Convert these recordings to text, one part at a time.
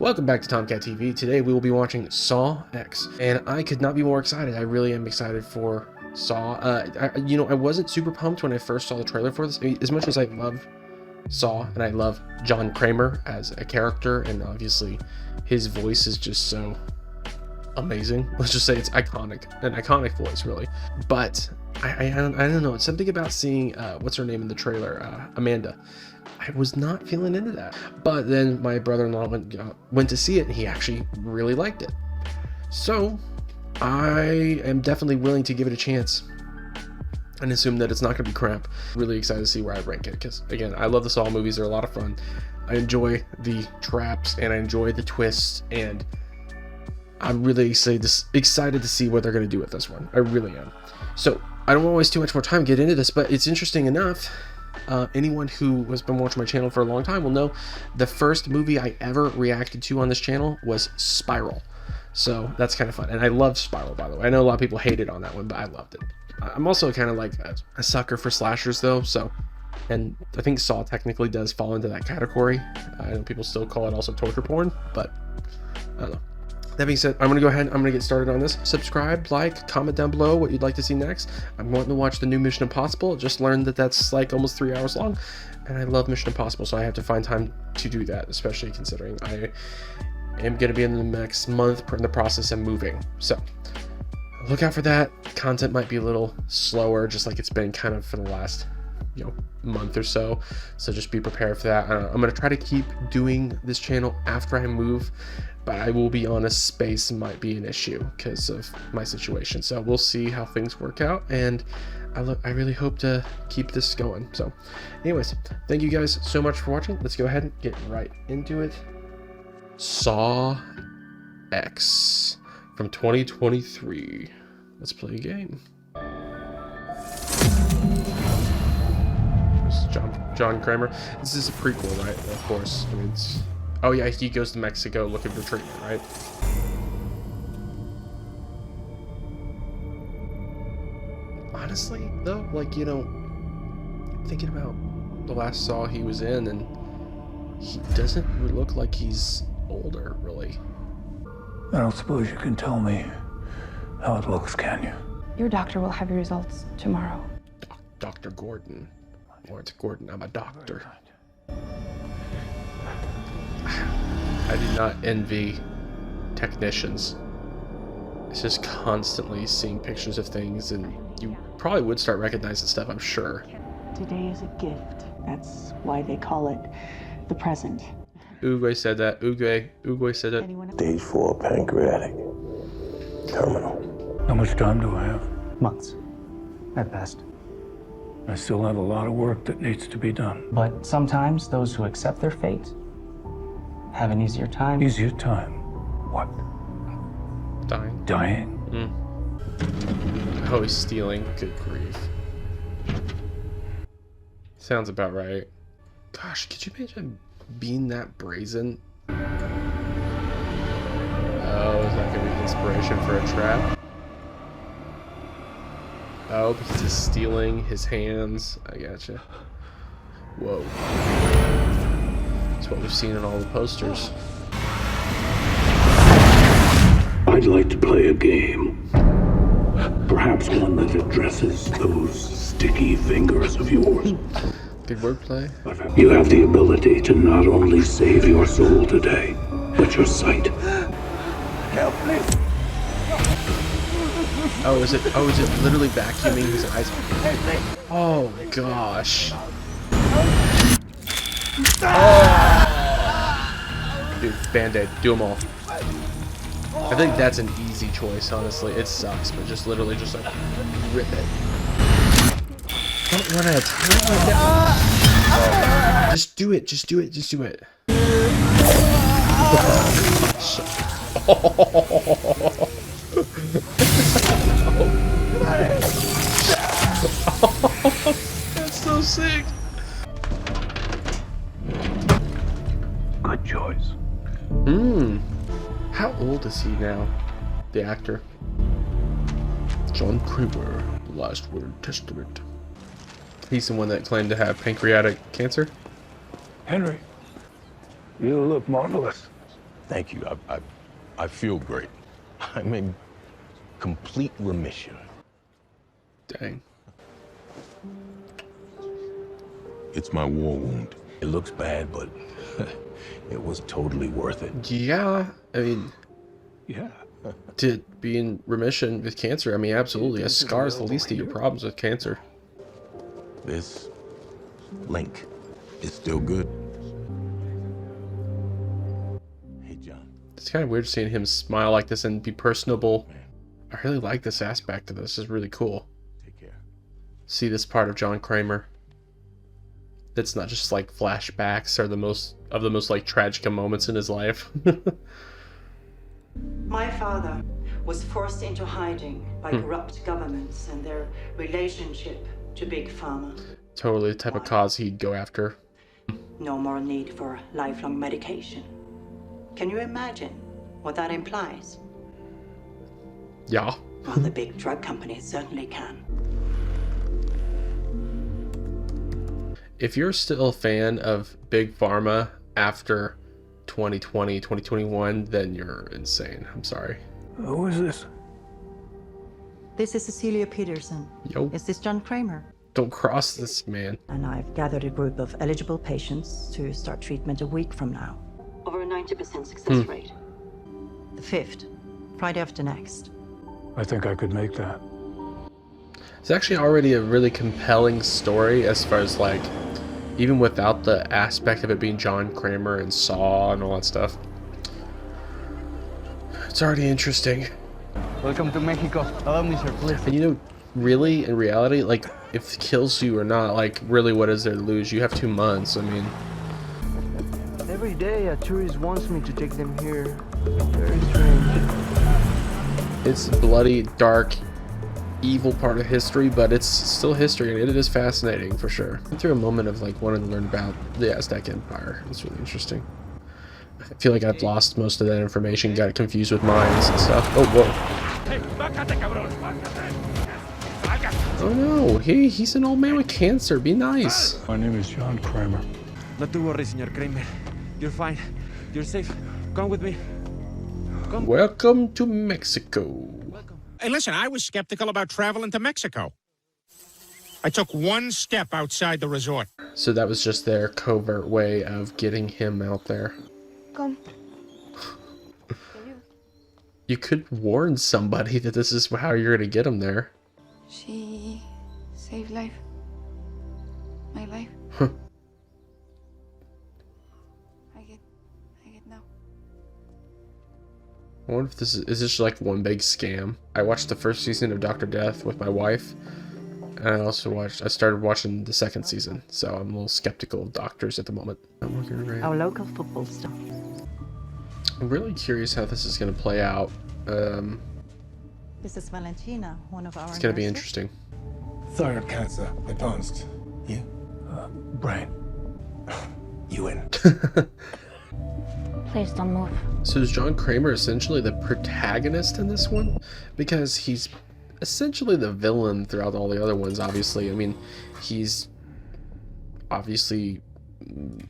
Welcome back to Tomcat TV. Today we will be watching Saw X, and I could not be more excited. I really am excited for Saw. I wasn't super pumped when I first saw the trailer for this. I mean, as much as I love Saw and I love John Kramer as a character, and obviously his voice is just so amazing. Let's just say it's iconic, an iconic voice, really. But I don't know. It's something about seeing what's her name in the trailer, Amanda. I was not feeling into that, but then my brother-in-law went to see it, and he actually really liked it. So I am definitely willing to give it a chance and assume that it's not going to be crap. Really excited to see where I rank it, because again, I love the Saw movies. They're a lot of fun. I enjoy the traps and I enjoy the twists, and I'm really excited to see what they're going to do with this one. I really am. So I don't want to waste too much more time to get into this, but it's interesting enough. Anyone who has been watching my channel for a long time will know the first movie I ever reacted to on this channel was Spiral. So that's kind of fun. And I love Spiral, by the way. I know a lot of people hated on that one, but I loved it. I'm also kind of like a sucker for slashers, though. So, and I think Saw technically does fall into that category. I know people still call it also torture porn, but I don't know. That being said, I'm going to go ahead and I'm going to get started on this. Subscribe, like, comment down below what you'd like to see next. I'm wanting to watch the new Mission Impossible. Just learned that that's like almost 3 hours long, and I love Mission Impossible, so I have to find time to do that, especially considering I am going to be in the next month in the process of moving. So look out for that. Content might be a little slower, just like it's been kind of for the last month or so. So just be prepared for that. I'm going to try to keep doing this channel after I move, but I will be honest, space might be an issue because of my situation. So we'll see how things work out, and I really hope to keep this going. So anyways, thank you guys so much for watching. Let's go ahead and get right into it. Saw X from 2023. Let's play a game. This is John Kramer. This is a prequel, right? Of course. I mean, it's... Oh yeah, he goes to Mexico looking for treatment, right? Honestly, though, like, thinking about the last Saw he was in, and he doesn't look like he's older, really. I don't suppose you can tell me how it looks, can you? Your doctor will have your results tomorrow. Dr. Gordon. Lawrence Gordon, I'm a doctor. I do not envy technicians. It's just constantly seeing pictures of things, and you probably would start recognizing stuff, I'm sure. Today is a gift. That's why they call it the present. Uguay said that. Uguay said it. Stage 4 pancreatic. Terminal. How much time do I have? Months, at best. I still have a lot of work that needs to be done. But sometimes those who accept their fate have an easier time. Easier time? What? Dying. Dying? Oh, he's stealing. Good grief. Sounds about right. Gosh, could you imagine being that brazen? Oh, is that gonna be inspiration for a trap? Oh, because he's stealing his hands. I gotcha. Whoa. That's what we've seen in all the posters. I'd like to play a game. Perhaps one that addresses those sticky fingers of yours. Good wordplay. You have the ability to not only save your soul today, but your sight. Help me! Oh, is it literally vacuuming his eyes? Oh gosh. Oh. Dude, Band-Aid, do them all. I think that's an easy choice, honestly. It sucks, but just literally just like rip it. Don't run out of time like that. Just do it, just do it, just do it. That's so sick. Good choice. How old is he now? The actor. John Kramer, The Last Word Testament. He's the one that claimed to have pancreatic cancer. Henry, you look marvelous. Thank you. I feel great. I'm in complete remission. Dang. It's my war wound. It looks bad, but it was totally worth it. Yeah, I mean, Yeah. to be in remission with cancer, I mean, absolutely. A scar is the least of your problems with cancer. This link is still good. Hey, John. It's kind of weird seeing him smile like this and be personable. I really like this aspect of this. It's really cool. Take care. See this part of John Kramer. That's not just like flashbacks or the most like tragic moments in his life. My father was forced into hiding by corrupt governments and their relationship to Big Pharma. Totally the type of cause he'd go after. No more need for lifelong medication. Can you imagine what that implies? Yeah. Well, the big drug companies certainly can. If you're still a fan of Big Pharma after 2020, 2021, then you're insane. I'm sorry. Who is this? This is Cecilia Peterson. Yo, Is this John Kramer? don't cross this, man. And I've gathered a group of eligible patients to start treatment a week from now. Over a 90% success rate. The 5th, Friday after next. I think I could make that. It's actually already a really compelling story as far as like, even without the aspect of it being John Kramer and Saw and all that stuff. It's already interesting. Welcome to Mexico. Allow me, sir, please. And you know, really, in reality, like, if it kills you or not, like, really, what is there to lose? You have 2 months, I mean. Every day a tourist wants me to take them here. Very strange. It's bloody, dark, evil part of history, but it's still history, and it is fascinating, for sure. I went through a moment of, like, wanting to learn about the Aztec Empire. It's really interesting. I feel like I've lost most of that information, got it confused with mines and stuff. Oh, whoa. Oh no, he's an old man with cancer. Be nice. My name is John Kramer. Not to worry, Senor Kramer. You're fine. You're safe. Come with me. Welcome to Mexico. Hey, listen, I was skeptical about traveling to Mexico. I took one step outside the resort. So that was just their covert way of getting him out there. Come. You could warn somebody that this is how you're going to get him there. She saved life. My life. Huh. I get now. I wonder if this is this like one big scam. I watched the first season of Dr. Death with my wife, and I started watching the second season, so I'm a little skeptical of doctors at the moment. I'm looking right. Our local football star. I'm really curious how this is going to play out. This is Valentina, one of our It's going to be nurses. interesting. Thyroid cancer, advanced. You? Brain. You in? Please don't move. So is John Kramer essentially the protagonist in this one? Because he's essentially the villain throughout all the other ones, obviously. I mean, he's obviously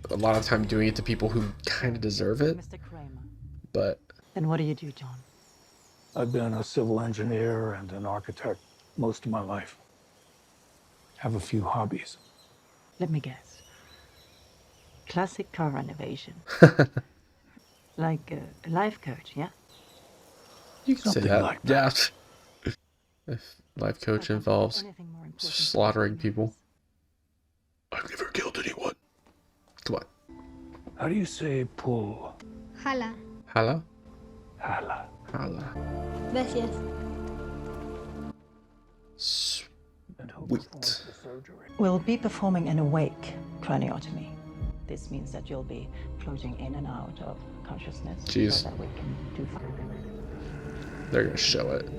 a lot of time doing it to people who kind of deserve it. Mr. Kramer. But Then what do you do, John? I've been a civil engineer and an architect most of my life. Have a few hobbies. Let me guess. Classic car renovation. Like a life coach, yeah? you can say Something that. like Yeah. If life coach involves Anything more important slaughtering than people. this? I've never killed anyone. Come on. How do you say pull? Hala. Hello? Hala. Hala. Gracias. And who Sweet. performs the surgery? We'll be performing an awake craniotomy. This means that you'll be floating in and out of consciousness. Jeez. So that we can do They're gonna show it.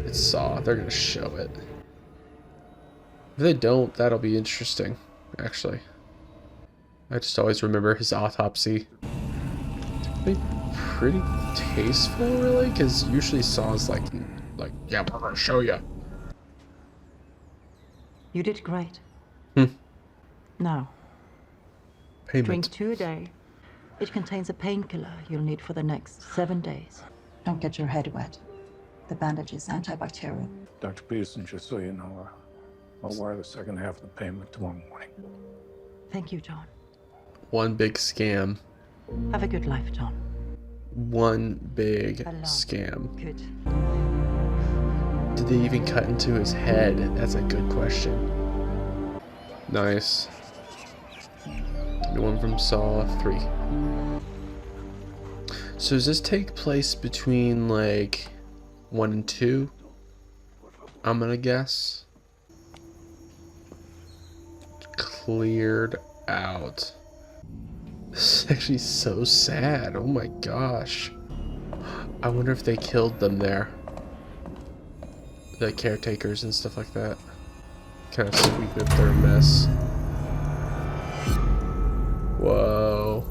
It's Saw. They're gonna show it. If they don't, that'll be interesting, actually. I just always remember his autopsy. Typically pretty tasteful, really, because usually Saw's like, yeah, we're gonna show you. You did great. Hmm. Now, Payment. drink 2 a day It contains a painkiller you'll need for the next 7 days. Don't get your head wet. The bandage is antibacterial. Dr. Peterson, just so you know, I'll wire the second half of the payment tomorrow morning. Thank you, John. One big scam. Have a good life, John. One big scam. Good. Did they even cut into his head? That's a good question. Nice. The one from Saw 3. So does this take place between like 1 and 2? I'm gonna guess. Cleared out. This is actually so sad. Oh my gosh. I wonder if they killed them there. The caretakers and stuff like that. Kind of sweep up their mess. Whoa.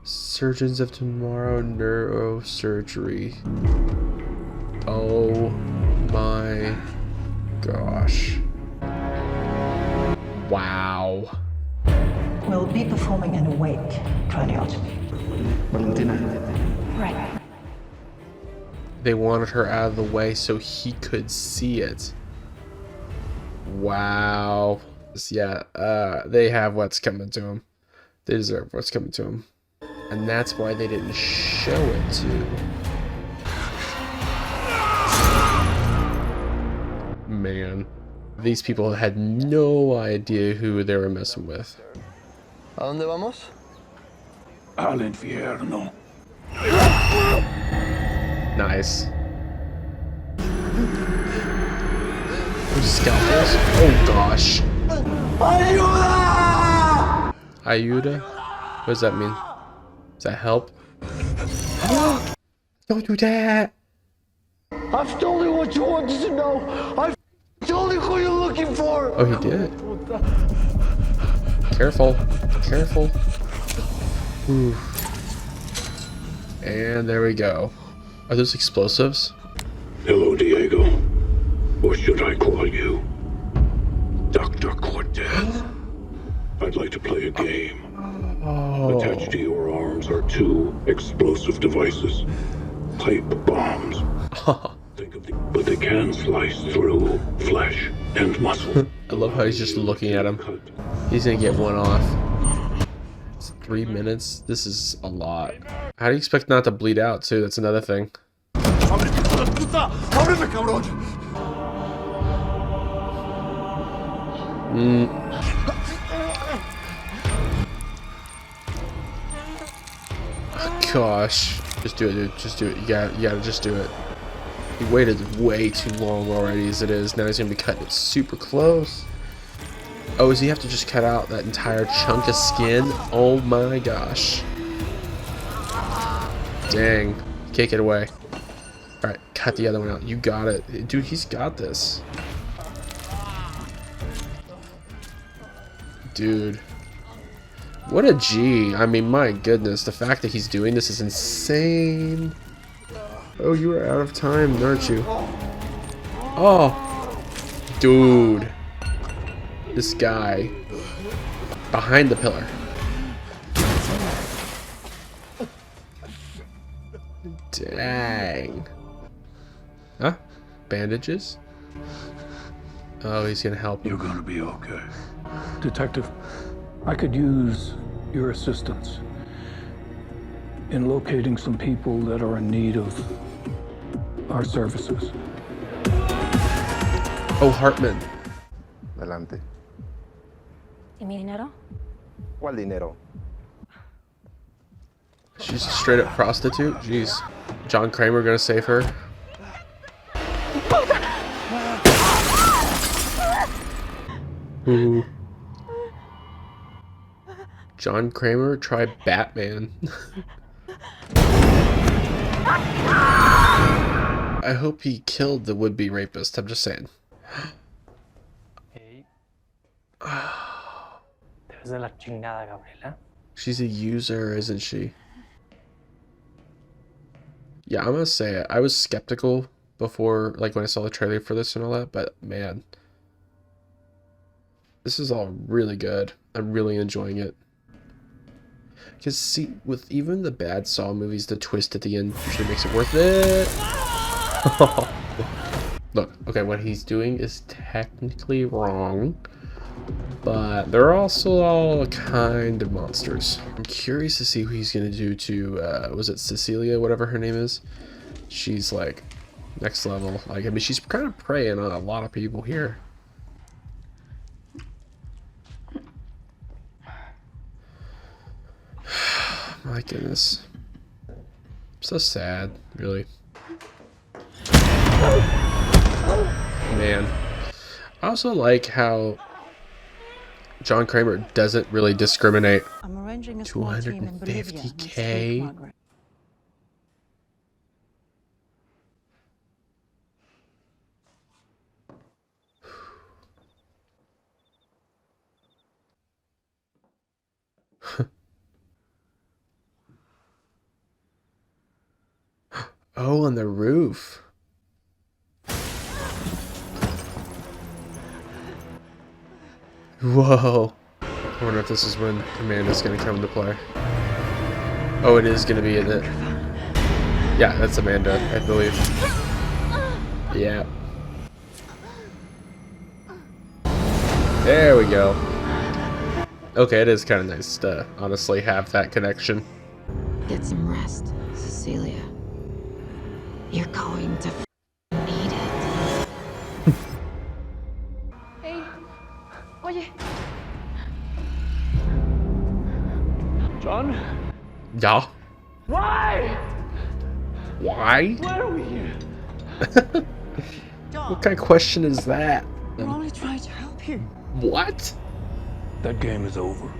Surgeons of Tomorrow Neurosurgery. Oh my gosh. Wow. We'll be performing an awake craniotomy. Valentina. Right. They wanted her out of the way so he could see it. Wow. Yeah, they have what's coming to them. They deserve what's coming to them. And that's why they didn't show it to. Man. These people had no idea who they were messing with. ¿A dónde vamos? Al infierno. Nice. Scalpels? Oh gosh. Ayuda! Ayuda? What does that mean? Does that help? Don't do that! I've told you what you wanted to know. I've told you who you're looking for. Oh, he did. Careful. Careful. Ooh. And there we go. Are those explosives? Hello, Diego. Or should I call you Dr. Cortez? I'd like to play a game. Oh. Attached to your arms are 2 explosive devices. Pipe bombs. Think of the, but they can slice through flesh and muscle. I love how he's just looking at him. He's gonna get one off. It's 3 minutes. This is a lot. How do you expect not to bleed out too? That's another thing. Oh, gosh. Just do it, dude. Just do it. You gotta just do it. He waited way too long already as it is. Now he's gonna be cutting it super close. Oh, does he have to just cut out that entire chunk of skin? Oh my gosh. Dang. Can't get away. Alright, cut the other one out. You got it. Dude, he's got this. Dude. What a G. I mean, my goodness. The fact that he's doing this is insane. Oh, you are out of time, aren't you? Oh. Dude. This guy. Behind the pillar. Dang. Huh? Bandages? Oh, he's gonna help him. You're gonna be okay. Detective, I could use your assistance in locating some people that are in need of our services. Oh, Hartman. Adelante. ¿Y mi dinero? ¿Cuál dinero? She's a straight up prostitute? Jeez. John Kramer gonna save her? Ooh. John Kramer? Try Batman. I hope he killed the would-be rapist. I'm just saying. Te de la chingada, Gabriela. She's a user, isn't she? Yeah, I'm gonna say it. I was skeptical before, like when I saw the trailer for this and all that, but man, this is all really good. I'm really enjoying it. Because see, with even the bad Saw movies, the twist at the end usually makes it worth it. Look, okay, what he's doing is technically wrong, but they're also all kind of monsters. I'm curious to see who he's gonna do to, was it Cecilia, whatever her name is? She's like next level. Like, I mean, she's kind of preying on a lot of people here. My goodness. So sad, really. Man. I also like how John Kramer doesn't really discriminate. I'm arranging a small team in Bolivia next week, 250K. Margaret. Oh, on the roof. Whoa. I wonder if this is when Amanda's gonna come into play. Oh, it is gonna be, isn't it? Yeah, that's Amanda, I believe. Yeah. There we go. Okay, it is kind of nice to honestly have that connection. Get some rest, Cecilia. You're going to need it. Hey, oye. John? Yeah. Why? Why? Why are we here? What kind of question is that? I'm only trying to help you. What? That game is over.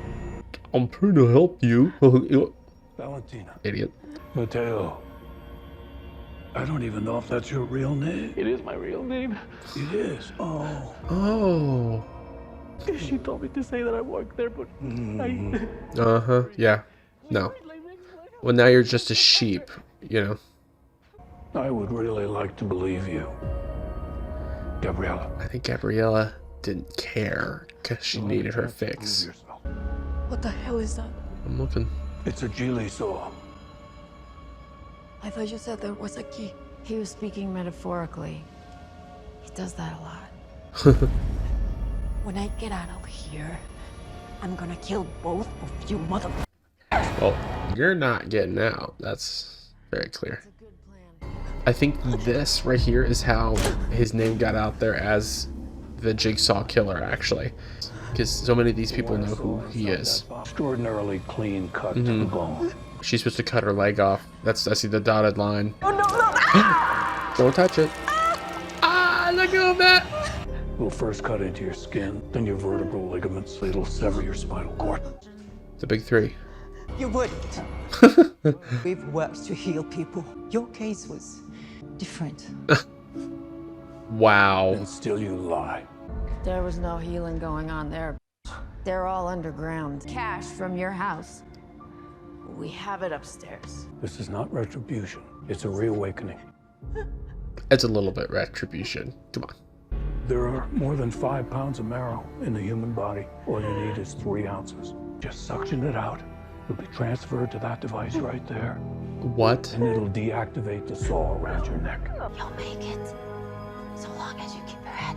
I'm trying to help you. Valentina. Idiot. Mateo. I don't even know if that's your real name. It is my real name. It is. Oh. Oh. She told me to say that I work there, but Uh-huh. Yeah. No. Well, now you're just a sheep, you know. I would really like to believe you. Gabriella. I think Gabriella didn't care because she needed her fix. What the hell is that? I'm looking. It's a Geely saw. I thought you said there was a key. He was speaking metaphorically. He does that a lot. When I get out of here, I'm gonna kill both of you mother... Well, you're not getting out. That's very clear. I think this right here is how his name got out there as the Jigsaw Killer, actually. Because so many of these people know who he is. Extraordinarily clean cut to the bone. She's supposed to cut her leg off. I see the dotted line. Oh no, no! Don't touch it. Ah, let go of that. We'll first cut into your skin, then your vertebral ligaments. It'll sever your spinal cord. The big three. You wouldn't. We've worked to heal people. Your case was different. Wow. And still you lie. There was no healing going on there. They're all underground. Cash from your house. We have it upstairs. This is not retribution. It's a reawakening. It's a little bit retribution. Come on. There are more than 5 pounds of marrow in the human body. All you need is 3 ounces. Just suction it out. It'll be transferred to that device right there. What? And it'll deactivate the saw around your neck. You'll make it. So long as you keep your head.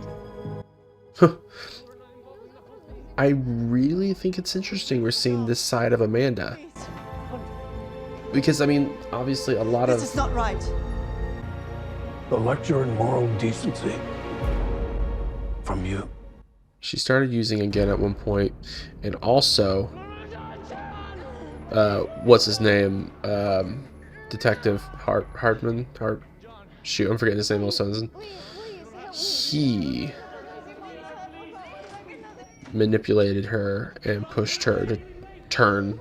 I really think it's interesting we're seeing this side of Amanda. Because, I mean, obviously a lot of... This is not right. A lecture in moral decency. From you. She started using again at one point, and also, what's his name? Detective Hartman. Shoot, I'm forgetting his name all of a sudden. He manipulated her and pushed her to turn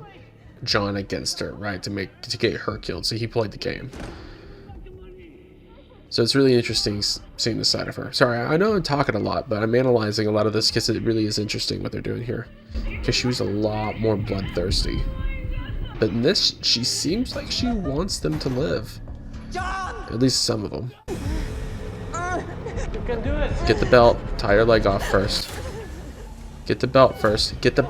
John against her, right? To get her killed. So he played the game. So it's really interesting seeing this side of her. Sorry, I know I'm talking a lot, but I'm analyzing a lot of this because it really is interesting what they're doing here. Because she was a lot more bloodthirsty. But in this, she seems like she wants them to live. At least some of them. You can do it. Get the belt. Tie her leg off first. Get the belt first. Get the...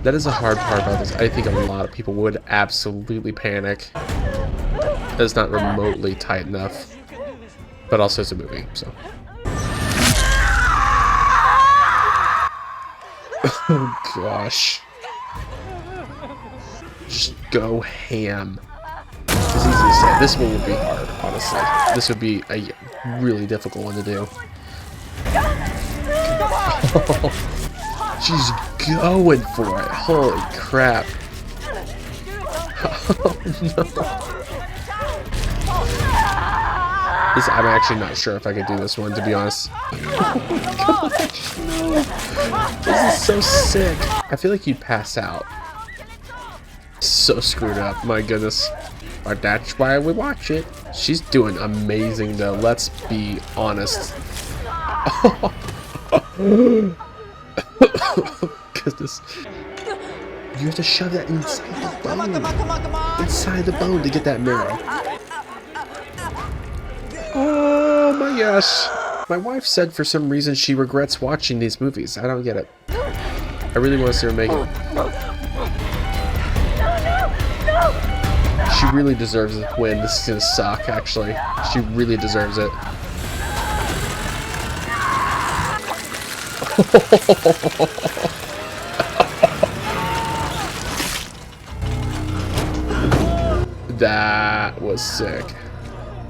That is a hard part about this. I think a lot of people would absolutely panic. It's not remotely tight enough. But also it's a movie, so. Oh gosh. Just go ham. It's easy to say. This one would be hard, honestly. This would be a really difficult one to do. She's going for it. Holy crap. Oh no. I'm actually not sure if I could do this one, to be honest. Oh gosh, no. This is so sick. I feel like you'd pass out. So screwed up, my goodness. But that's why we watch it. She's doing amazing though, let's be honest. Oh, goodness. You have to shove that inside the bone. Inside the bone to get that marrow. Oh my gosh. My wife said for some reason she regrets watching these movies. I don't get it. I really want to see her make it. She really deserves a win. This is gonna suck, actually. She really deserves it. That was sick.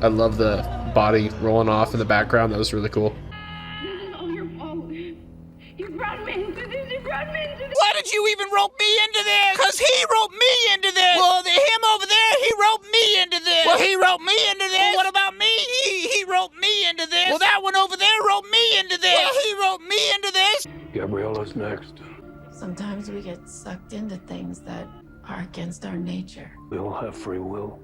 I love the body rolling off in the background. That was really cool. This is all your fault. You brought me into this. You brought me into this. Why did you even rope me into this? Because he roped me into this. Well, him over there, he roped me into this. Well, he roped me into this. Well, what about me? He roped me into this. Well, that one over there roped me into this. Well, he roped me into this. Gabriella's next. Sometimes we get sucked into things that are against our nature. We all have free will.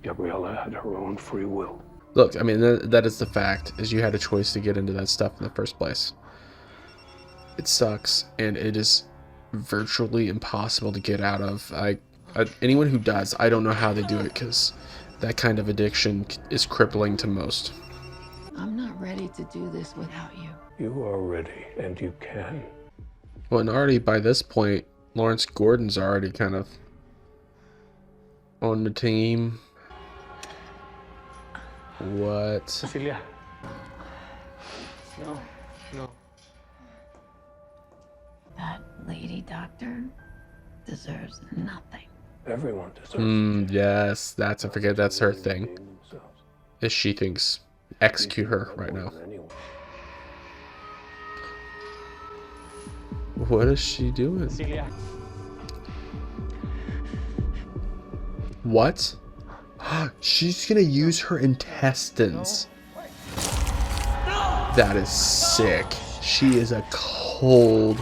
Gabriella had her own free will. Look, I mean, that is the fact, is you had a choice to get into that stuff in the first place. It sucks, and it is virtually impossible to get out of. Anyone who does, I don't know how they do it, because that kind of addiction is crippling to most. I'm not ready to do this without you. You are ready, and you can. Well, and already by this point, Lawrence Gordon's already kind of on the team. What? Cecilia. No. That lady doctor deserves nothing. Everyone deserves Yes, that's, I forget that's her thing. Is she thinks execute her right now. What is she doing? Cecilia. What? She's gonna use her intestines. That is sick. She is a cold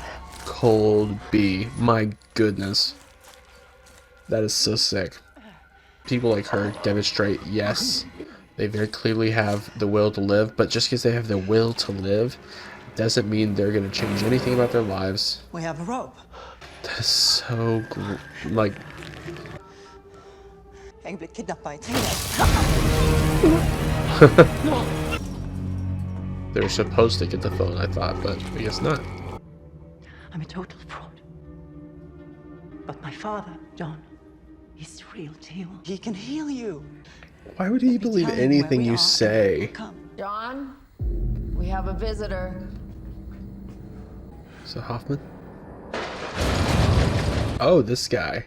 bee. My goodness. That is so sick. People like her demonstrate, yes, they very clearly have the will to live, but just because they have the will to live doesn't mean they're gonna change anything about their lives. We have a rope. That is so like. Jeg ble kidnappet by They're supposed to get the phone, I thought, but I guess not. I'm a total fraud. But my father, John, he's the real deal. He can heal you. Why would he believe anything you say? John, we have a visitor. So Hoffman? Oh, this guy.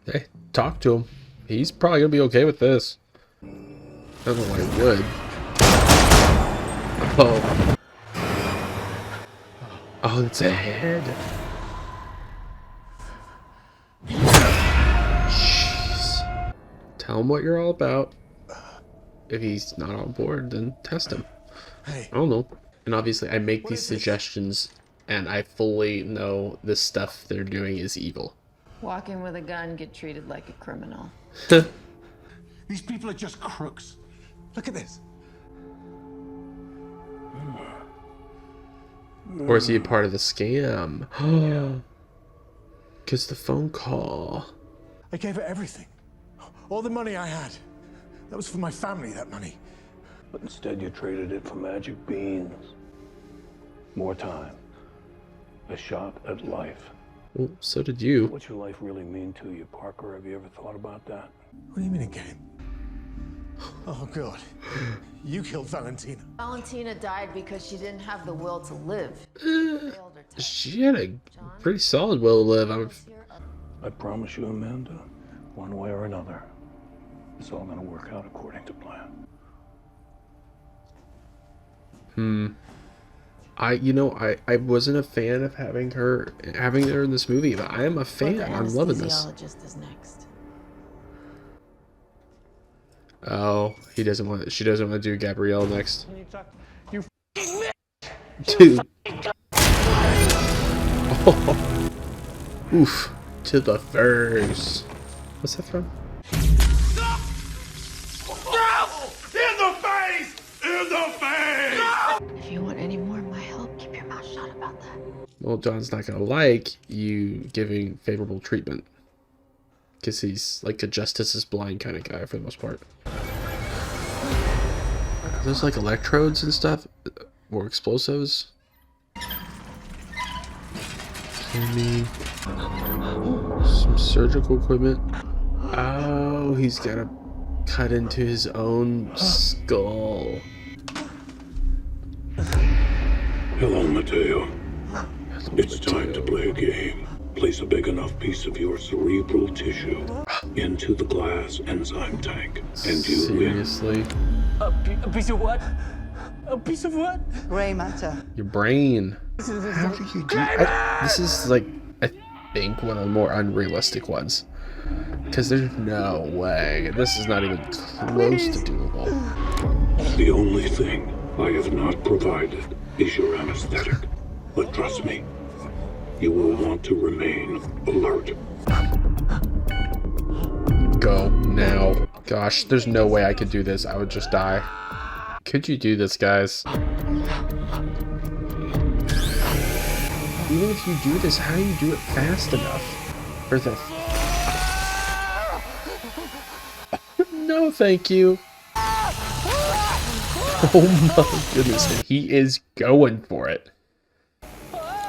Hey, talk to him. He's probably gonna be okay with this. I don't know why he would. Oh. Oh, it's a head. Jeez. Tell him what you're all about. If he's not on board, then test him. I don't know. And obviously, I make these suggestions, and I fully know this stuff they're doing is evil. Walking with a gun, get treated like a criminal. These people are just crooks. Look at this. Or is he a part of the scam? Because the phone call. I gave her everything. All the money I had. That was for my family, that money. But instead you traded it for magic beans. More time. A shot at life. Well, so did you. What's your life really mean to you, Parker? Have you ever thought about that? What do you mean a game? Oh, God. You killed Valentina. Valentina died because she didn't have the will to live. She had a pretty solid will to live. I promise you, Amanda, one way or another, it's all gonna work out according to plan. I wasn't a fan of having her in this movie, but I am a fan. I'm loving this. Is next. Oh, she doesn't want to do Gabrielle next. You Dude. Oh. Oof. To the face. What's that from? In the face! In the face! If you want any more of my help, keep your mouth shut about that. Well, John's not gonna like you giving favorable treatment, because he's like a justice is blind kind of guy for the most part. Are those like electrodes and stuff, or explosives? Maybe some surgical equipment. Oh, he's gotta cut into his own skull. Hello, Mateo. It's time to play a game. Place a big enough piece of your cerebral tissue into the glass enzyme tank, and you Seriously? A piece of what? A piece of what? Gray matter. Your brain. How do you do this? Is like, I think, one of the more unrealistic ones. Because there's no way. This is not even close to doable. The only thing I have not provided is your anesthetic. But trust me, you will want to remain alert. Go now. Gosh, there's no way I could do this. I would just die. Could you do this, guys? Even if you do this, how do you do it fast enough? For the... No, thank you. Oh my goodness, and he is going for it.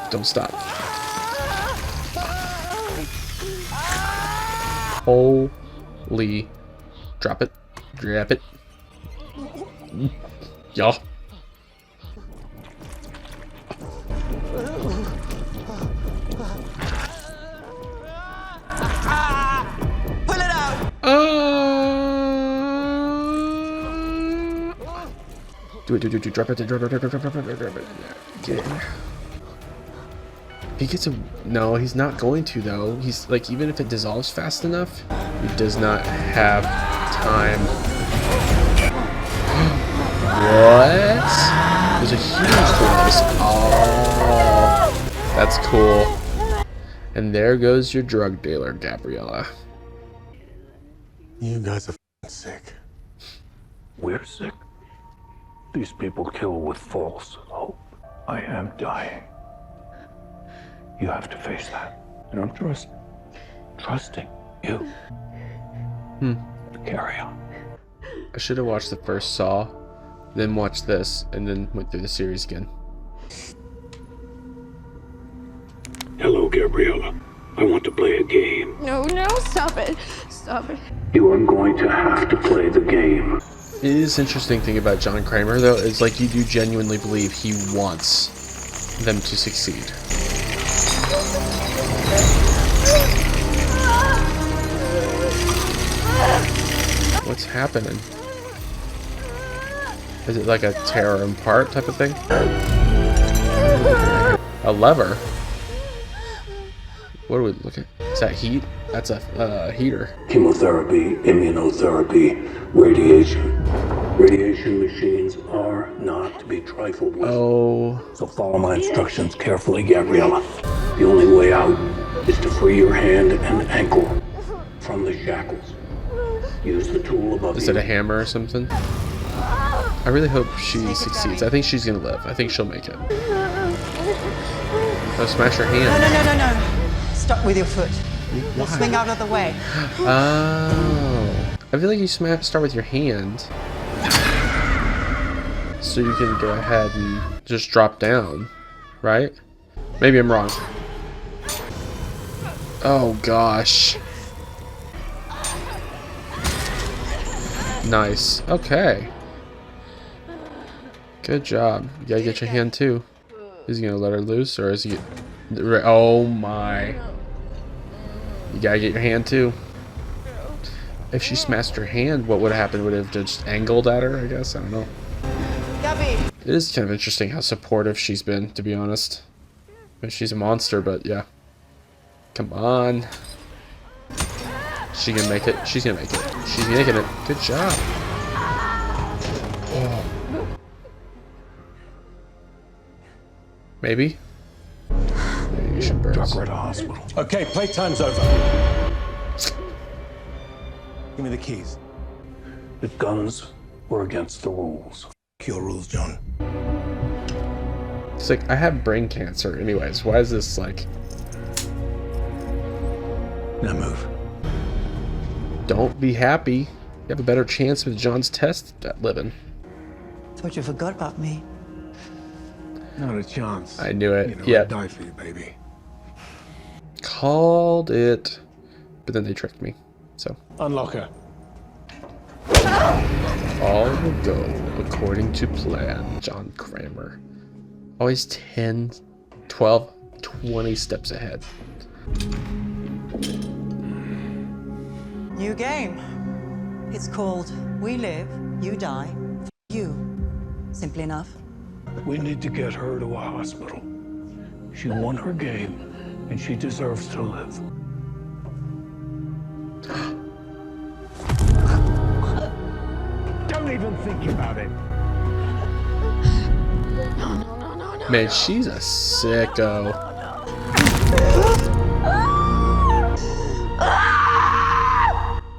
Don't stop. Holy. Drop it. Drop it. Yeah. Pull it out! Do it. Drop it. Get in. He gets a... No, he's not going to, though. He's, like, even if it dissolves fast enough, he does not have time. What? There's a huge force. Oh, that's cool. And there goes your drug dealer, Gabriella. You guys are sick. We're sick. These people kill with false hope. I am dying. You have to face that. And I'm trusting you. Carry on. I should have watched the first Saw, then watched this, and then went through the series again. Hello, Gabriella. I want to play a game. No, stop it. Stop it. You are going to have to play the game. It is interesting thing about John Kramer, though, is like you do genuinely believe he wants them to succeed. What's happening? Is it like a tear them apart type of thing? A lever? What are we looking at? Is that heat? That's a heater. Chemotherapy, immunotherapy, radiation. Radiation machines are not to be trifled with. Oh. So follow my instructions carefully, Gabriella. The only way out is to free your hand and ankle from the shackles. Use the tool above you. Is it a hammer or something? I really hope she succeeds. I think she's gonna live. I think she'll make it. Oh, smash her hand. No. Stop with your foot. Why? Swing out of the way. Oh. I feel like you start with your hand. so you can go ahead and just drop down, right? Maybe I'm wrong. Oh gosh. Nice. Okay. Good job. You gotta get your hand too. Is he gonna let her loose, or is he? Oh my. You gotta get your hand too. If she smashed her hand, what would have happened? Would it have just angled at her, I guess? I don't know. It is kind of interesting how supportive she's been, to be honest. I mean, she's a monster, but yeah. Come on. She can make it. She's gonna make it. She's making it. Good job. Oh. Maybe? Maybe you should burn. Drop her to hospital. Okay, playtime's over. Give me the keys. The guns were against the rules. Your rules, John. It's like, I have brain cancer anyways. Why is this like... Now move. Don't be happy. You have a better chance with John's test living. Thought you forgot about me. Not a chance. I knew it. You know, Yeah. I'd die for you, baby. Called it. But then they tricked me. So. Unlock her. All will go according to plan, John Kramer. Always 10, 12, 20 steps ahead. New game. It's called We Live, You Die, You. Simply enough. We need to get her to a hospital. She won her game, and she deserves to live. Don't even think about it. No. Man, she's a sicko.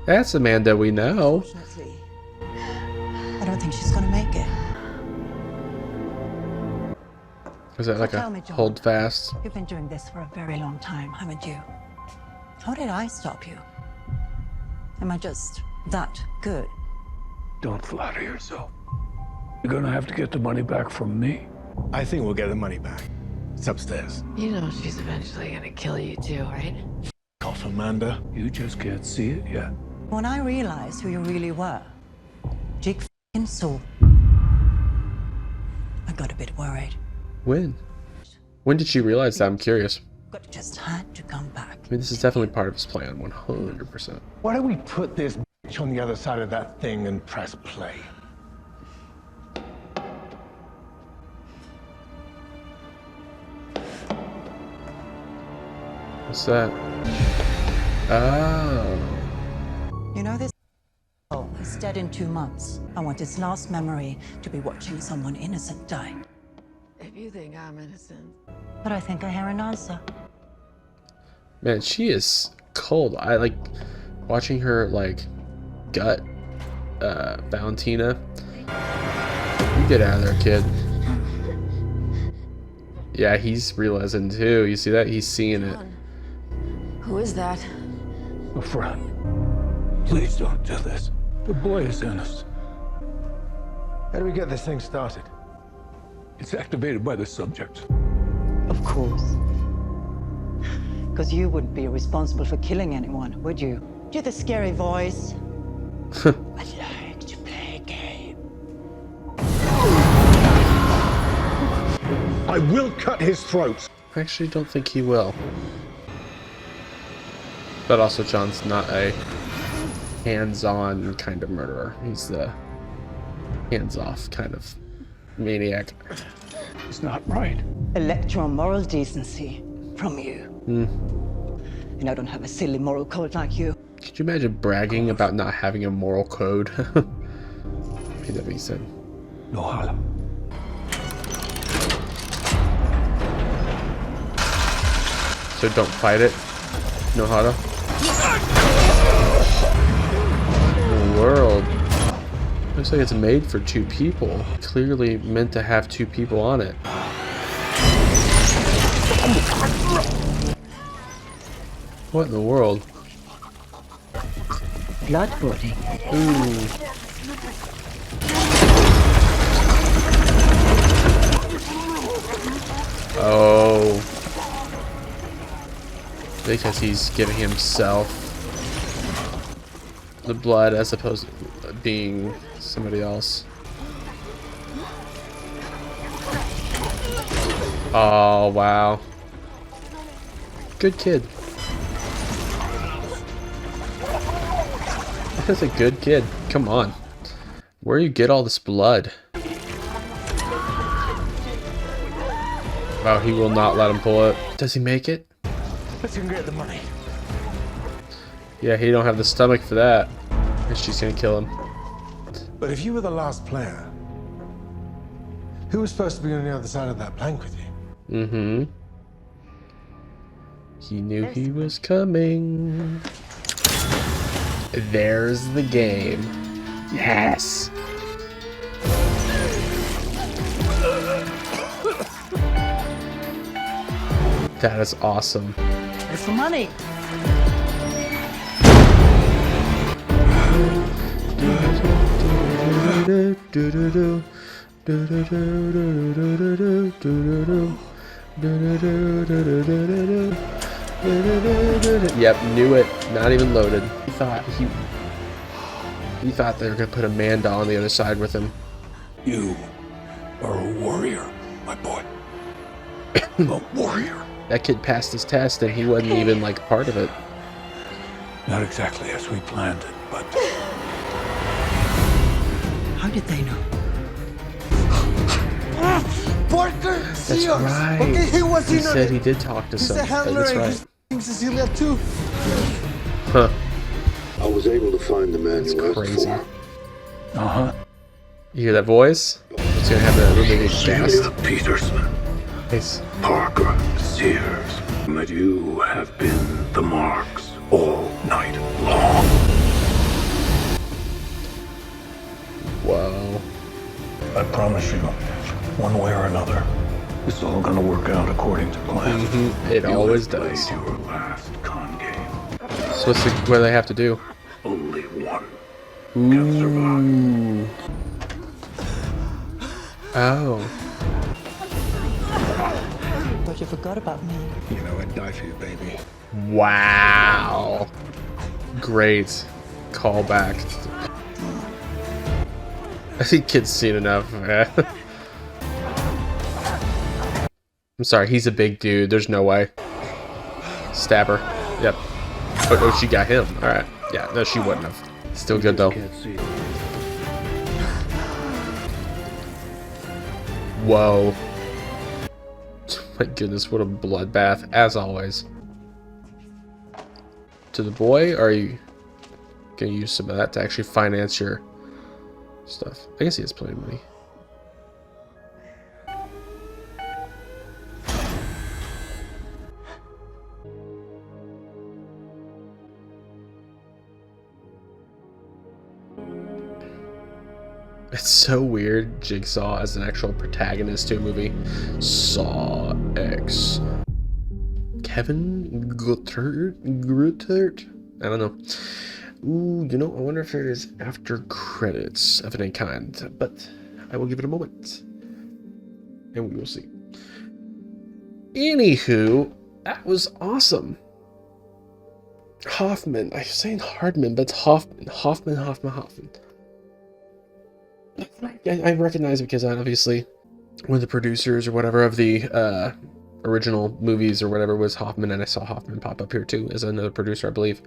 That's Amanda we know. Unfortunately, I don't think she's gonna make it. Was that like Tell a me, John. hold fast? You've been doing this for a very long time, haven't you? How did I stop you? Am I just that good? Don't flatter yourself. You're gonna have to get the money back from me. I think we'll get the money back. It's upstairs. You know she's eventually gonna kill you too, right? Off, Amanda. You just can't see it yet. When I realized who you really were, Jake f***ing saw, I got a bit worried. When? When did she realize that? I'm curious. But just had to come back. I mean, this is definitely part of his plan, 100%. Why don't we put this bitch on the other side of that thing and press play? What's that? Oh. You know this is dead in 2 months. I want his last memory to be watching someone innocent die. If you think I'm innocent. But I think I hear an answer. Man, she is cold. I like watching her like gut Valentina. You get out of there, kid. Yeah, he's realizing too. You see that? He's seeing it. Who is that? A friend. Please don't do this. The boy is innocent. How do we get this thing started? It's activated by the subject. Of course. Because you wouldn't be responsible for killing anyone, would you? Do the scary voice. I like to play a game. I will cut his throat. I actually don't think he will. But also, John's not a hands-on kind of murderer. He's the hands-off kind of maniac. It's not right. Electoral moral decency from you. And I don't have a silly moral code like you. Could you imagine bragging about not having a moral code? Maybe that being said. No hala. So don't fight it. No hada. The world. Looks like it's made for 2 people. Clearly meant to have 2 people on it. What in the world? Blood body. Ooh. because he's giving himself the blood as opposed to being somebody else. Oh, wow. Good kid. That's a good kid. Come on. Where do you get all this blood? Wow, he will not let him pull it. Does he make it? Let's go get the money. Yeah, he don't have the stomach for that. And she's gonna kill him. But if you were the last player, who was supposed to be on the other side of that plank with you? Mm-hmm. He knew he was coming. There's the game. Yes! That is awesome. It's the money. Yep, knew it. Not even loaded. He thought they were gonna put Amanda on the other side with him. You are a warrior, my boy. A warrior. That kid passed his test and he wasn't even like part of it. Not exactly as we planned it, but How did they know? Parker, That's right. Okay, he was He in said he did talk to He's some. a handler That's and right. he's Cecilia too. Huh. I was able to find the man you asked Crazy. for. Uh-huh. You hear that voice? It's gonna have that really big Celia cast. Peterson, Nice. Parker Sears, that you have been the marks all night long. Whoa. I promise you, one way or another, it's all gonna work out according to plan. It You always have played does. your last con game. So what do they have to do? Only one. Ooh. Oh. But you forgot about me. You know, I'd die for you, baby. Wow. Great callback. I think kid's seen enough. I'm sorry, he's a big dude. There's no way. Stab her. Yep. Oh, no, she got him. Alright. Yeah, no, she wouldn't have. Still good, though. Whoa. My goodness, what a bloodbath, as always. To the boy, or are you gonna use some of that to actually finance your stuff? I guess he has plenty of money. It's so weird, Jigsaw as an actual protagonist to a movie. Sawx. Kevin Guttert? I don't know. Ooh, you know, I wonder if there is after credits of any kind, but I will give it a moment. And we will see. Anywho, that was awesome. Hoffman. I'm saying Hardman, but it's Hoffman. Hoffman. I recognize it because obviously one of the producers or whatever of the original movies or whatever was Hoffman, and I saw Hoffman pop up here too as another producer, I believe.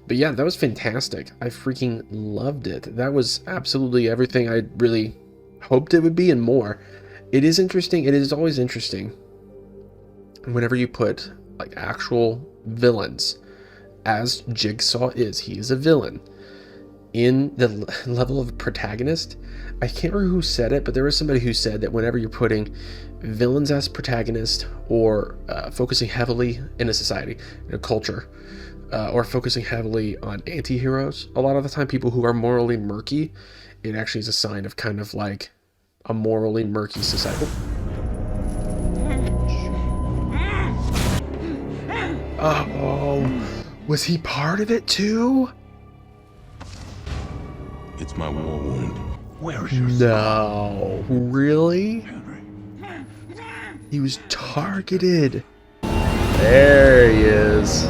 But yeah, that was fantastic. I freaking loved it. That was absolutely everything I really hoped it would be and more. It is interesting. It is always interesting whenever you put like actual villains, as Jigsaw is. He is a villain. In the level of protagonist, I can't remember who said it, but there was somebody who said that whenever you're putting villains as protagonist or focusing heavily in a society, in a culture, or focusing heavily on anti-heroes, a lot of the time people who are morally murky, it actually is a sign of kind of like a morally murky society. Oh, was he part of it too? It's my war wound. Where is your No, really? He was targeted. There he is.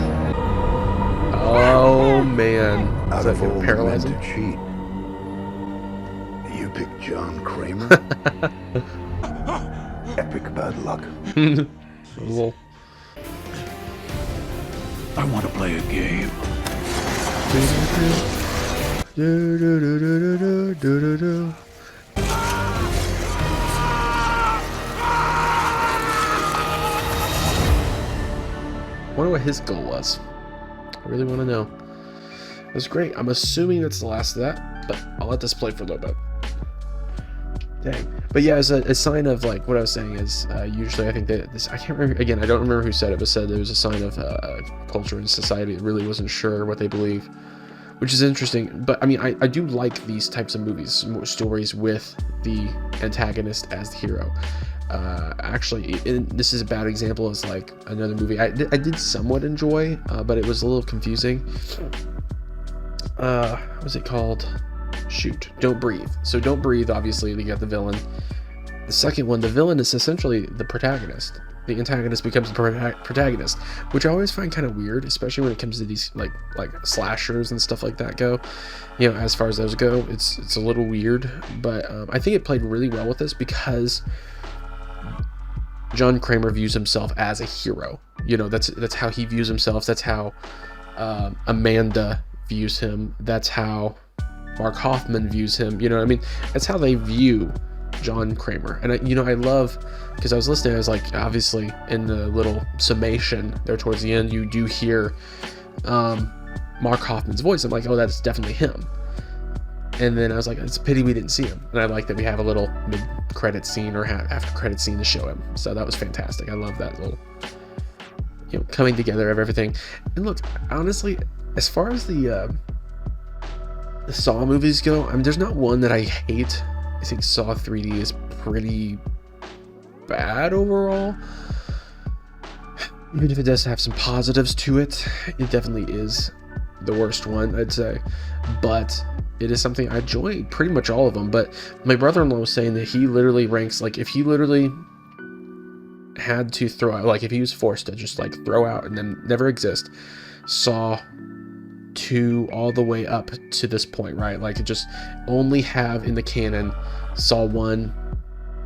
Oh man. Out Is that of gonna all the paralyze men him? to cheat, you picked John Kramer? Epic bad luck. Well, I want to play a game. Wonder what his goal was. I really want to know. It was great. I'm assuming that's the last of that, but I'll let this play for a little bit. Dang. But yeah, as a sign of, like, what I was saying is, usually I think that this, I can't remember, again, I don't remember who said it, but said it was a sign of culture and society that really wasn't sure what they believe, which is interesting. But I mean, I do like these types of movies, stories with the antagonist as the hero. Actually, this is a bad example as like another movie I did somewhat enjoy, but it was a little confusing. What was it called? Shoot, Don't Breathe. So Don't Breathe, obviously you got the villain. The second one, the villain is essentially the protagonist. The antagonist becomes the protagonist, which I always find kind of weird, especially when it comes to these like slashers and stuff like that go. You know, as far as those go, it's a little weird, but I think it played really well with this because John Kramer views himself as a hero. You know, that's how he views himself. That's how Amanda views him. That's how Mark Hoffman views him. You know what I mean? That's how they view John Kramer. And I love, because I was listening, I was like, obviously in the little summation there towards the end, you do hear Mark Hoffman's voice. I'm like, oh, that's definitely him. And then I was like, it's a pity we didn't see him. And I like that we have a little mid-credit scene or after-credit scene to show him. So that was fantastic. I love that little, you know, coming together of everything. And look, honestly, as far as the Saw movies go, I mean, there's not one that I hate. I think Saw 3D is pretty bad overall. Even if it does have some positives to it, it definitely is the worst one, I'd say. But it is something I enjoy pretty much all of them. But my brother-in-law was saying that he literally ranks, like, if he literally had to throw out, like if he was forced to just like throw out and then never exist, Saw 2 all the way up to this point, right? Like, just only have in the canon Saw 1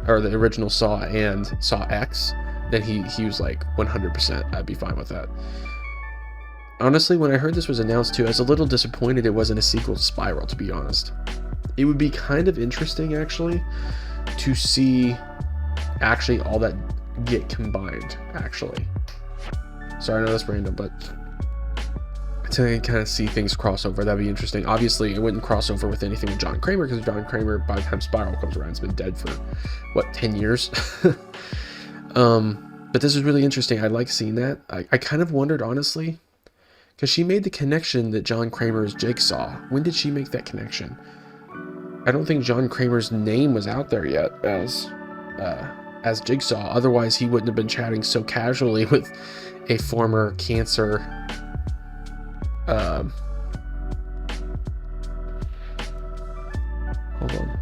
or the original Saw and sawx, then he was like 100%, I'd be fine with that. Honestly, when I heard this was announced too, I was a little disappointed it wasn't a sequel to Spiral, to be honest. It would be kind of interesting, actually, to see actually all that get combined, actually. Sorry, I know that's random, but to kind of see things cross over, that'd be interesting. Obviously, it wouldn't cross over with anything with John Kramer, because John Kramer, by the time Spiral comes around, has been dead for, what, 10 years? But this is really interesting. I like seeing that. I kind of wondered, honestly, because she made the connection that John Kramer is Jigsaw. When did she make that connection? I don't think John Kramer's name was out there yet as Jigsaw. Otherwise, he wouldn't have been chatting so casually with a former cancer. Hold on.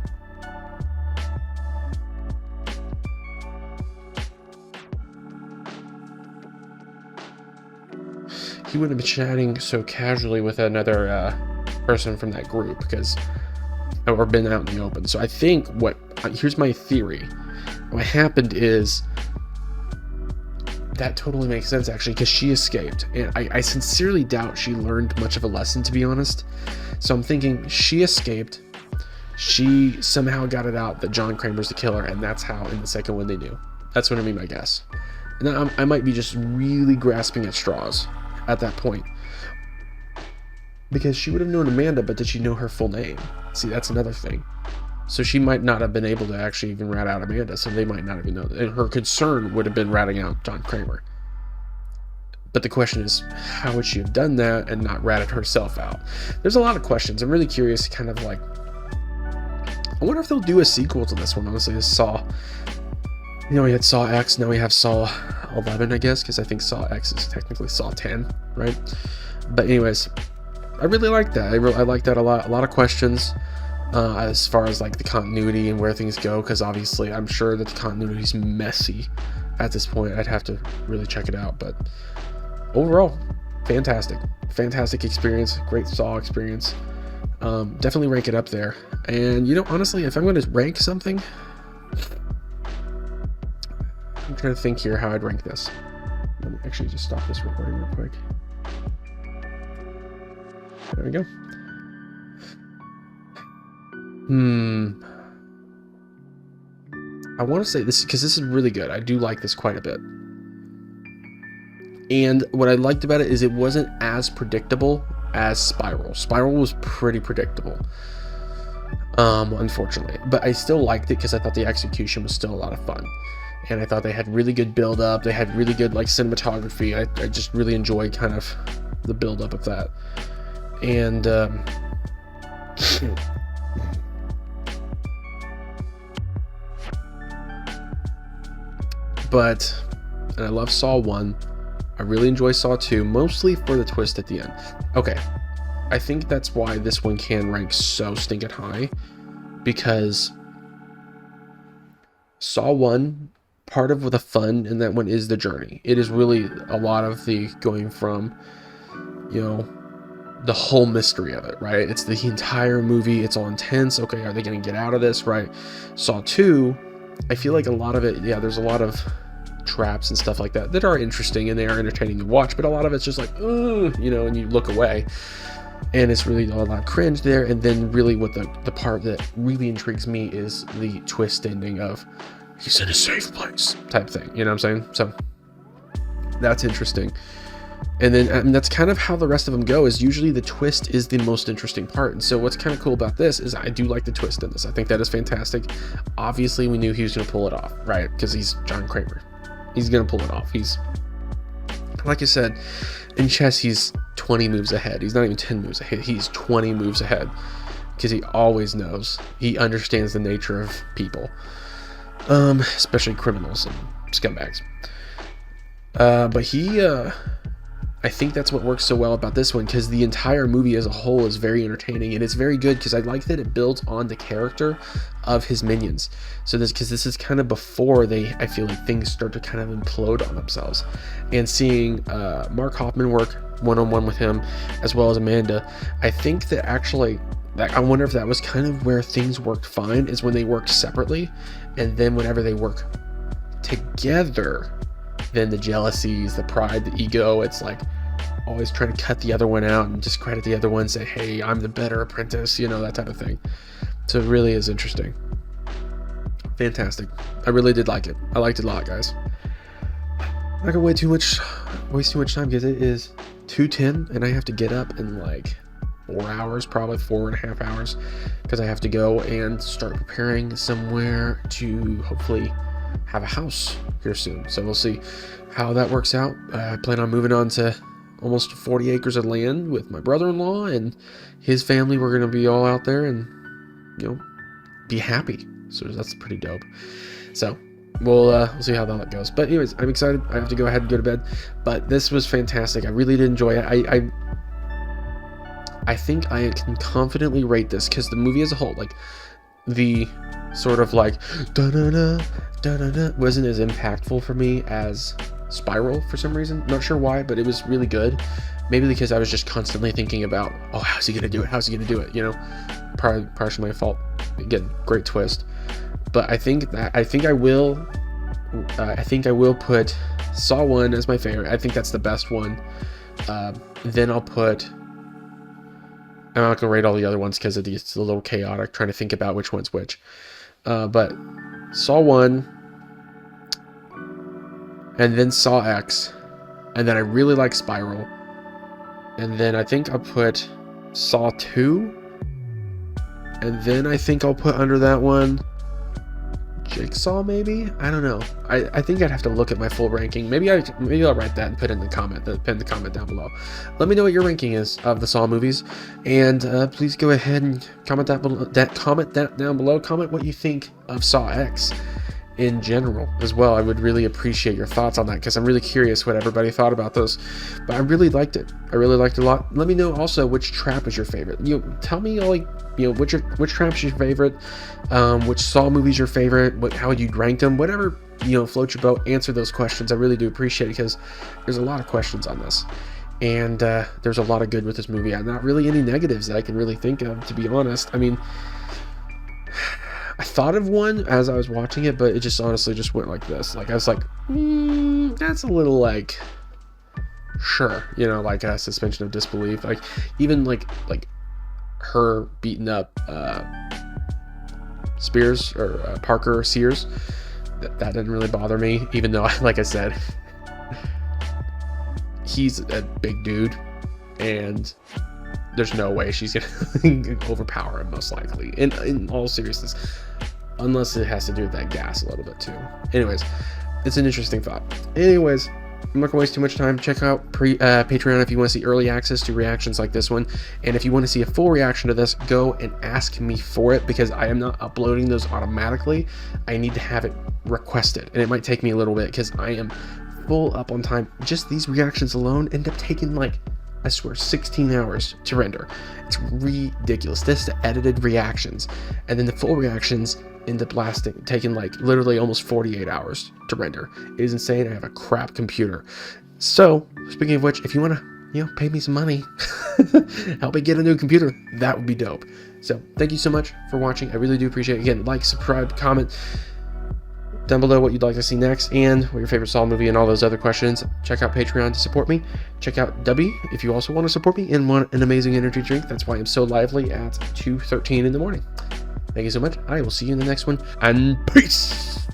He wouldn't have been chatting so casually with another person from that group, because, or been out in the open. So I think here's my theory. What happened is, that totally makes sense, actually, because she escaped. And I sincerely doubt she learned much of a lesson, to be honest. So I'm thinking she escaped. She somehow got it out that John Kramer's the killer, and that's how in the second one they knew. That's what I mean by guess. And I might be just really grasping at straws at that point, because she would have known Amanda, but did she know her full name? See, that's another thing. So she might not have been able to actually even rat out Amanda, so they might not even know. And her concern would have been ratting out John Kramer. But the question is, how would she have done that and not ratted herself out? There's a lot of questions. I'm really curious, kind of like, I wonder if they'll do a sequel to this one, honestly. This Saw, you know, we had Saw X, now we have Saw 11, I guess, because I think Saw X is technically Saw 10, right? But anyways, I really like that. I like that a lot. A lot of questions as far as like the continuity and where things go, because obviously I'm sure that the continuity is messy at this point. I'd have to really check it out, but overall, fantastic experience, great Saw experience. Definitely rank it up there. And you know, honestly, if I'm going to rank something, I'm trying to think here how I'd rank this. Let me actually just stop this recording real quick. There we go. I want to say this because this is really good. I do like this quite a bit. And what I liked about it is it wasn't as predictable as Spiral. Spiral was pretty predictable, unfortunately. But I still liked it because I thought the execution was still a lot of fun. And I thought they had really good build-up. They had really good, like, cinematography. I just really enjoyed kind of the build-up of that. And, and I love Saw 1. I really enjoy Saw 2, mostly for the twist at the end. Okay, I think that's why this one can rank so stinking high, because Saw 1, part of the fun in that one is the journey. It is really a lot of the going from, you know, the whole mystery of it, right? It's the entire movie. It's all intense. Okay, are they going to get out of this, right? Saw 2, I feel like a lot of it, yeah, there's a lot of traps and stuff like that are interesting and they are entertaining to watch, but a lot of it's just like, you know, and you look away. And it's really a lot of cringe there. And then really what the part that really intrigues me is the twist ending of he's in a safe place type thing. You know what I'm saying? So that's interesting. And then that's kind of how the rest of them go, is usually the twist is the most interesting part. And so what's kind of cool about this is I do like the twist in this. I think that is fantastic. Obviously, we knew he was going to pull it off, right? Because he's John Kramer. He's going to pull it off. He's, like I said, in chess, he's 20 moves ahead. He's not even 10 moves ahead. He's 20 moves ahead because he always knows. He understands the nature of people, especially criminals and scumbags. But he... I think that's what works so well about this one, because the entire movie as a whole is very entertaining, and it's very good because I like that it builds on the character of his minions. So this is kind of before I feel like things start to kind of implode on themselves. And seeing Mark Hoffman work one-on-one with him, as well as Amanda, I think that actually, like, I wonder if that was kind of where things worked fine, is when they worked separately, and then whenever they work together, then the jealousies, the pride, the ego, it's like always trying to cut the other one out and discredit the other one, say, hey, I'm the better apprentice, you know, that type of thing. So it really is interesting. Fantastic. I really did like it. I liked it a lot, guys. I'm not gonna waste too much time because it is 2:10 and I have to get up in like 4 hours, probably 4.5 hours, because I have to go and start preparing somewhere to hopefully have a house here soon. So we'll see how that works out. I plan on moving on to almost 40 acres of land with my brother-in-law and his family. We're going to be all out there and, you know, be happy. So that's pretty dope. So we'll see how that goes. But anyways, I'm excited. I have to go ahead and go to bed. But this was fantastic. I really did enjoy it. I think I can confidently rate this, because the movie as a whole, like the sort of like da-da-da, da-da-da, wasn't as impactful for me as Spiral for some reason. Not sure why, but it was really good. Maybe because I was just constantly thinking about, oh, how's he gonna do it? How's he gonna do it? You know, partially my fault. Again, great twist. But I think I will put Saw 1 as my favorite. I think that's the best one. Then I'll put, I'm not gonna rate all the other ones because it's a little chaotic trying to think about which one's which. But Saw 1, and then sawx, and then I really like Spiral, and then I think I'll put Saw 2, and then I think I'll put under that one Jigsaw, maybe? I don't know. I think I'd have to look at my full ranking. Maybe I'll write that and put in the comment, pin the comment down below. Let me know what your ranking is of the Saw movies, and please go ahead and comment that down below. Comment what you think of sawx in general as well. I would really appreciate your thoughts on that, because I'm really curious what everybody thought about those. But I really liked it. I really liked it a lot. Let me know also which trap is your favorite. You know, tell me like, you know, which trap's your favorite, which Saw movie's your favorite, how would you rank them, whatever, you know, float your boat. Answer those questions. I really do appreciate it, because there's a lot of questions on this. And there's a lot of good with this movie. Not really any negatives that I can really think of, to be honest. I mean, I thought of one as I was watching it, but it just honestly just went like this. Like, I was like, that's a little like, sure, you know, like a suspension of disbelief. Like, even like her beating up Spears or Parker Sears, that didn't really bother me, even though, like I said, he's a big dude and there's no way she's gonna overpower him, most likely, in all seriousness, unless it has to do with that gas a little bit too. Anyways, it's an interesting thought. Anyways, I'm not gonna waste too much time. Check out Patreon if you want to see early access to reactions like this one, and if you want to see a full reaction to this, go and ask me for it, because I am not uploading those automatically. I need to have it requested, and it might take me a little bit because I am full up on time. Just these reactions alone end up taking, like, I swear, 16 hours to render. It's ridiculous. This is the edited reactions, and then the full reactions end up taking like literally almost 48 hours to render. It is insane. I have a crap computer. So, speaking of which, if you want to, you know, pay me some money, help me get a new computer, that would be dope. So, thank you so much for watching. I really do appreciate it. Again, like, subscribe, comment down below what you'd like to see next, and what your favorite Saw movie, and all those other questions. Check out Patreon to support me. Check out Dubby if you also want to support me and want an amazing energy drink. That's why I'm so lively at 2:13 in the morning. Thank you so much. I will see you in the next one, and peace!